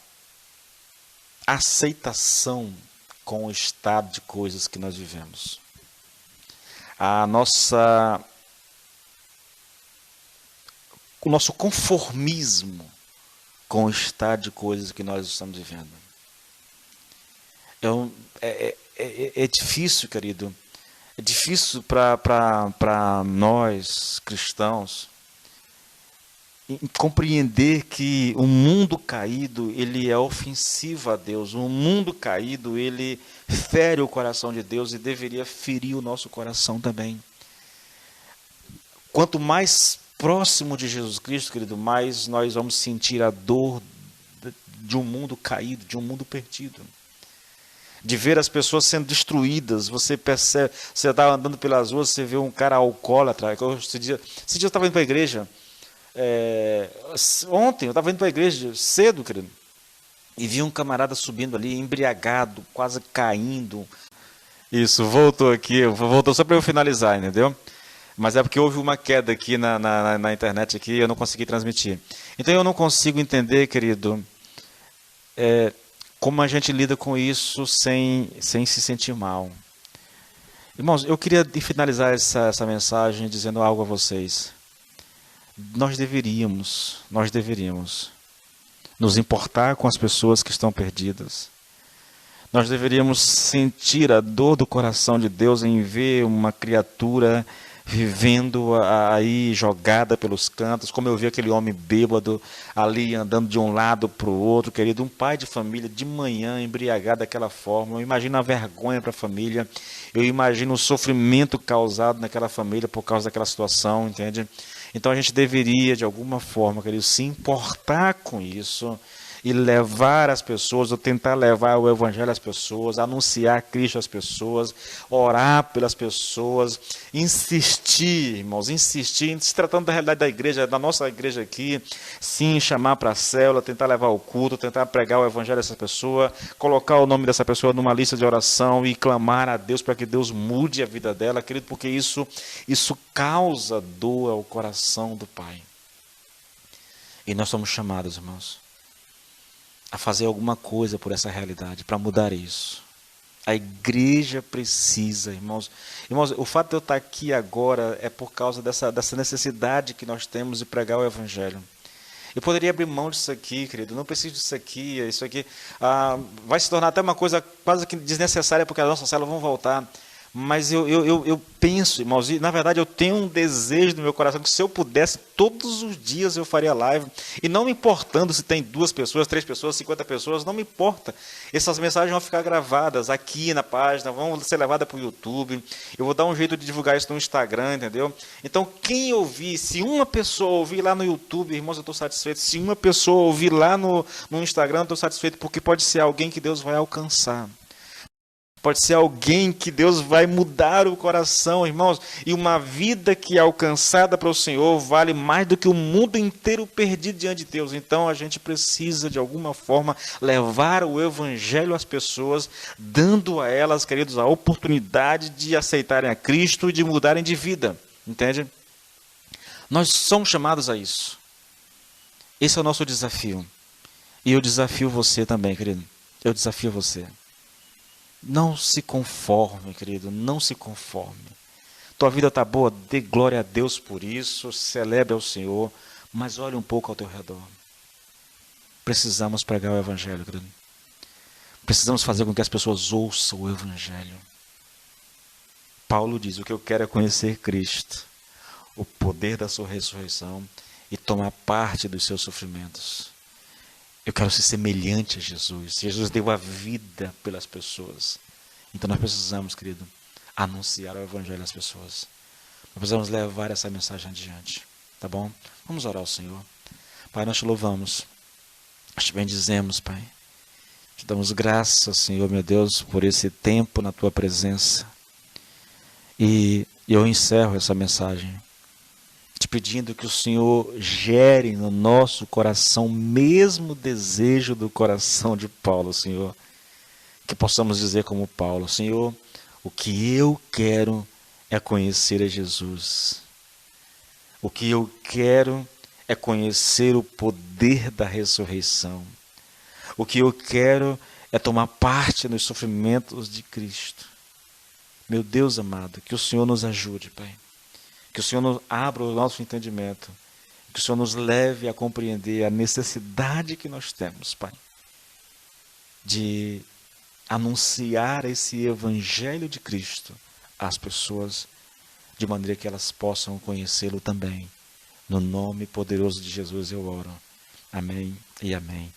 aceitação com o estado de coisas que nós vivemos. O nosso conformismo com o estado de coisas que nós estamos vivendo. É difícil, querido. É difícil para nós, cristãos, compreender que o mundo caído, ele é ofensivo a Deus. O mundo caído, ele fere o coração de Deus e deveria ferir o nosso coração também. Quanto mais próximo de Jesus Cristo, querido, mais nós vamos sentir a dor de um mundo caído, de um mundo perdido. De ver as pessoas sendo destruídas. Você percebe, você está andando pelas ruas, você vê um cara alcoólatra. Esse dia eu estava indo para a igreja. Ontem eu estava indo para a igreja cedo, querido, e vi um camarada subindo ali, embriagado, quase caindo. Isso, voltou só para eu finalizar, entendeu? Mas é porque houve uma queda aqui na internet aqui, eu não consegui transmitir. Então eu não consigo entender, querido, como a gente lida com isso sem se sentir mal. Irmãos, eu queria finalizar essa mensagem dizendo algo a vocês. Nós deveríamos nos importar com as pessoas que estão perdidas. Nós deveríamos sentir a dor do coração de Deus em ver uma criatura vivendo aí jogada pelos cantos, como eu vi aquele homem bêbado ali andando de um lado para o outro, querido, um pai de família de manhã embriagado daquela forma. Eu imagino a vergonha para a família, eu imagino o sofrimento causado naquela família por causa daquela situação, entende? Então a gente deveria, de alguma forma, querido, se importar com isso e levar as pessoas, ou tentar levar o evangelho às pessoas, anunciar Cristo às pessoas, orar pelas pessoas, insistir, irmãos, insistir, se tratando da realidade da igreja, da nossa igreja aqui, sim, chamar para a célula, tentar levar o culto, tentar pregar o evangelho a essa pessoa, colocar o nome dessa pessoa numa lista de oração e clamar a Deus para que Deus mude a vida dela, querido, porque isso causa dor ao coração do Pai. E nós somos chamados, irmãos, a fazer alguma coisa por essa realidade, para mudar isso. A igreja precisa, irmãos. Irmãos, o fato de eu estar aqui agora é por causa dessa necessidade que nós temos de pregar o evangelho. Eu poderia abrir mão disso aqui, querido, não preciso disso aqui, isso aqui vai se tornar até uma coisa quase que desnecessária, porque as nossas células vão voltar. Mas eu penso, irmãos, e na verdade eu tenho um desejo no meu coração que se eu pudesse, todos os dias eu faria live. E não me importando se tem 2 pessoas, 3 pessoas, 50 pessoas, não me importa. Essas mensagens vão ficar gravadas aqui na página, vão ser levadas para o YouTube. Eu vou dar um jeito de divulgar isso no Instagram, entendeu? Então quem ouvir, se uma pessoa ouvir lá no YouTube, irmãos, eu estou satisfeito. Se uma pessoa ouvir lá no Instagram, eu estou satisfeito, porque pode ser alguém que Deus vai alcançar. Pode ser alguém que Deus vai mudar o coração, irmãos. E uma vida que é alcançada para o Senhor vale mais do que o mundo inteiro perdido diante de Deus. Então a gente precisa, de alguma forma, levar o evangelho às pessoas, dando a elas, queridos, a oportunidade de aceitarem a Cristo e de mudarem de vida. Entende? Nós somos chamados a isso. Esse é o nosso desafio. E eu desafio você também, querido. Eu desafio você. Não se conforme, querido, não se conforme. Tua vida está boa, dê glória a Deus por isso, celebre ao Senhor, mas olhe um pouco ao teu redor. Precisamos pregar o evangelho, querido. Precisamos fazer com que as pessoas ouçam o evangelho. Paulo diz, o que eu quero é conhecer Cristo, o poder da sua ressurreição e tomar parte dos seus sofrimentos. Eu quero ser semelhante a Jesus. Jesus deu a vida pelas pessoas. Então nós precisamos, querido, anunciar o Evangelho às pessoas. Nós precisamos levar essa mensagem adiante. Tá bom? Vamos orar ao Senhor. Pai, nós te louvamos. Nós te bendizemos, Pai. Te damos graças, Senhor, meu Deus, por esse tempo na Tua presença. E eu encerro essa mensagem te pedindo que o Senhor gere no nosso coração o mesmo desejo do coração de Paulo, Senhor. Que possamos dizer como Paulo: Senhor, o que eu quero é conhecer a Jesus. O que eu quero é conhecer o poder da ressurreição. O que eu quero é tomar parte nos sofrimentos de Cristo. Meu Deus amado, que o Senhor nos ajude, Pai. Que o Senhor nos abra o nosso entendimento. Que o Senhor nos leve a compreender a necessidade que nós temos, Pai, de anunciar esse Evangelho de Cristo às pessoas, de maneira que elas possam conhecê-lo também. No nome poderoso de Jesus eu oro. Amém e amém.